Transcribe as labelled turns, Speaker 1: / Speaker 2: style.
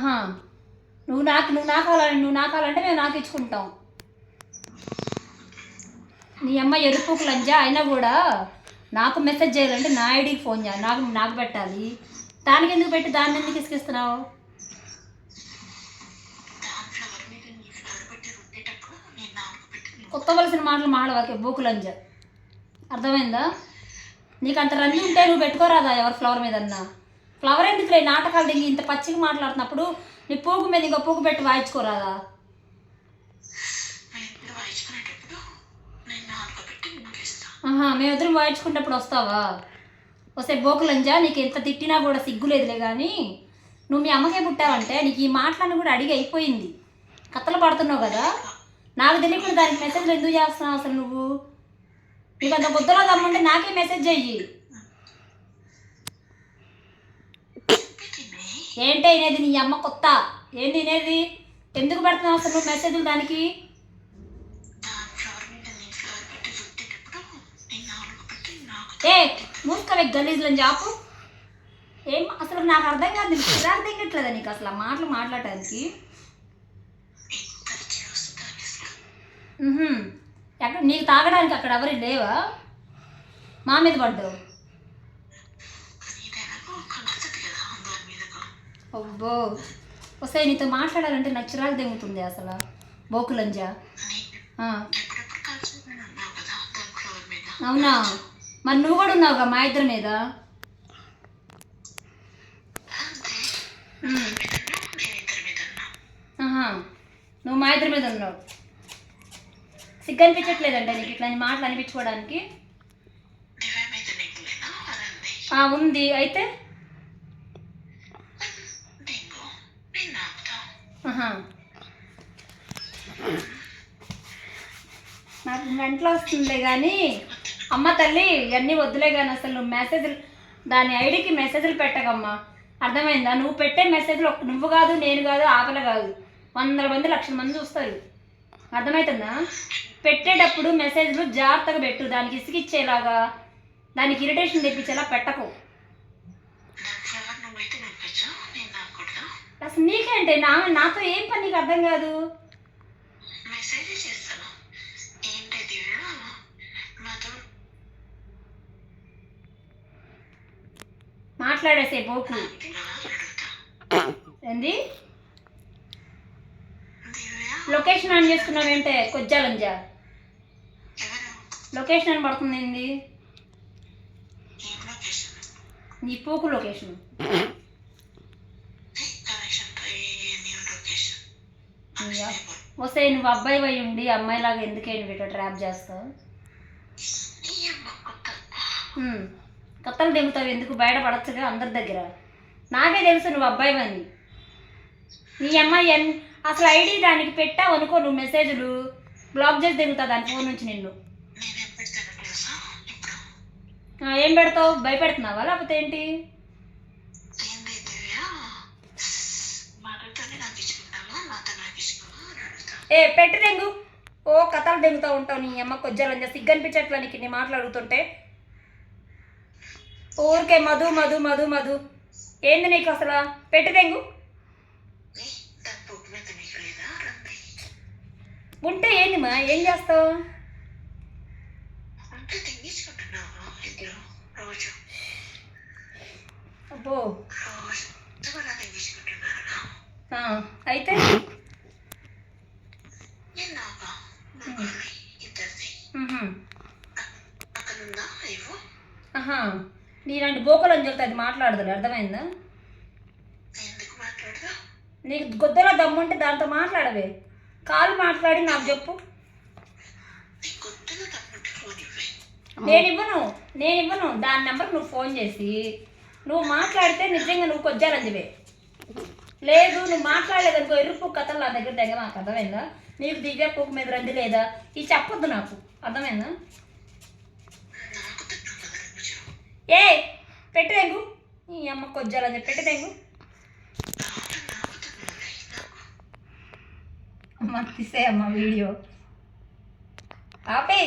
Speaker 1: ఆహా, నువ్వు నాకు కావాలంటే మేము నాకు ఇచ్చుకుంటాం. నీ అమ్మ ఎరుపుకు లంజా అయినా కూడా నాకు మెసేజ్ చేయాలంటే నా ఐడికి ఫోన్ చేయాలి, నాకు పెట్టాలి. దానికి ఎందుకు పెట్టి దాన్ని ఎందుకు ఇసుకిస్తున్నావు? కొత్త వలసిన మాటలు మాడవాకే బూకు లంజ, అర్థమైందా? నీకు అంత రంది ఉంటే నువ్వు పెట్టుకోరాదా ఎవరి ఫ్లవర్ మీద అన్నా? ఫ్లవర్ ఎందుకు లే నాటకాలు దిగి ఇంత పచ్చిగా మాట్లాడుతున్నప్పుడు నీ పూకు మీద ఇంకో పూకు పెట్టి వాయించుకోరాదా? మేమిద్దరం వాయించుకున్నప్పుడు వస్తావా? వస్తే బోకులంజా, నీకు ఎంత తిట్టినా కూడా సిగ్గులేదులే. కానీ నువ్వు మీ అమ్మకే పుట్టావంటే నీకు ఈ మాటలను కూడా అడిగి అయిపోయింది. కథలు పడుతున్నావు కదా, నాకు తెలియకుండా దానికి మెసేజ్లు ఎందుకు చేస్తున్నావు అసలు నువ్వు? నీకు అంత బుద్ధలో దమ్ముంటే నాకే మెసేజ్ చెయ్యి. ఏంటే వినేది? నీ అమ్మ కొత్త ఏంది వినేది? ఎందుకు పెడుతున్నావు అసలు నువ్వు మెసేజ్లు దానికి? ఏ మూసుకోవే గలీజ్లని జాపు. ఏం అసలు నాకు అర్థం కాదు, నీకు చిరాకు దిగట్లేదా నీకు అసలు ఆ మాటలు మాట్లాడటానికి? ఎక్కడ నీకు తాగడానికి అక్కడ ఎవరు లేవా? మా మీద పడ్డావు. అబ్బో వస్తాయి, నీతో మాట్లాడాలంటే నాకు చిరాకు దిగుతుంది అసలు బోకులంజా. అవునా, మరి నువ్వు కూడా ఉన్నావుగా మా ఇద్దరి మీద. నువ్వు మా ఇద్దరి మీద ఉన్నావు. సిగ్గు అనిపించట్లేదంటే నీకు ఇట్లా మాటలు అనిపించుకోవడానికి? ఉంది అయితే. నాకు వెంటలో వస్తుందిలే కానీ అమ్మ తల్లి ఇవన్నీ వద్దులే. కానీ అసలు నువ్వు మెసేజ్లు దాని ఐడికి మెసేజ్లు పెట్టకమ్మా, అర్థమైందా? నువ్వు పెట్టే మెసేజ్లు నువ్వు కాదు, నేను కాదు, ఆపల కాదు, 100 మంది 1,00,000 మంది చూస్తారు, అర్థమవుతుందా? పెట్టేటప్పుడు మెసేజ్లు జాగ్రత్తగా పెట్టు, దానికి ఇసుకిచ్చేలాగా దానికి ఇరిటేషన్ తెప్పించేలా పెట్టకు. అసలు నీకేంటే నాతో ఏం పని నీకు అర్థం కాదు? మాట్లాడేసే బోకు ఏంది? లొకేషన్ ఆన్ చేసుకున్నావేంటే కొజ్జాలంజా? లొకేషన్ అని పడుతుంది ఏంది? నీ పూకు లొకేషన్. వస్తే నువ్వు అబ్బాయి పోయి ఉండి అమ్మాయిలాగా ఎందుకేంటి వీటిలో ట్రాప్ చేస్తావు? కత్తలు దిగుతావు ఎందుకు? బయట పడచ్చుగా అందరి దగ్గర. నాకే తెలుసు నువ్వు అబ్బాయి అని. నీ అమ్మాయి అసలు ఐడి దానికి పెట్టావు అనుకో, నువ్వు మెసేజ్లు బ్లాక్ చేసి దిగుతావు దాని ఫోన్ నుంచి నిన్ను. ఏం పెడతావు? భయపెడుతున్నావా లేకపోతే ఏంటి? పెట్టి దెంగు. ఓ కథలు దెంగుతూ ఉంటావు నీ అమ్మ కొజ్జాలని. సిగ్గు అనిపించట్లా నీకు నీ మాట్లాడుతుంటే? ఊరికే మధు మధు మధు మధు ఏంది నీకు అసలు? పెట్టి దెంగు. ఉంటే ఏంది మా ఏం చేస్తావు? అబ్బో అయితే నీలాంటి బోకలని చెప్తే అది మాట్లాడదు, అర్థమైందా? నీకు గొద్దలో దమ్ముంటే దాంతో మాట్లాడవే. కాల్ మాట్లాడి నాకు చెప్పు. నేను ఇవ్వను దాని నెంబర్కి నువ్వు ఫోన్ చేసి నువ్వు మాట్లాడితే నిజంగా నువ్వు కొజ్జాలంజవే. లేదు నువ్వు మాట్లాడలేదనుకో ఎరుపు కథలు నా దగ్గర దగ్గర. నాకు అర్థమైందా? నీకు దివ్య పూకు మీద రంది లేదా ఇది చెప్పొద్దు నాకు, అర్థమైందా? ఏ పెట్టి తెంగు ఈ అమ్మ కొజ్జాలని చెప్పి పెట్టి తెంగు. అమ్మ తీసే అమ్మ వీడియో ఆపే.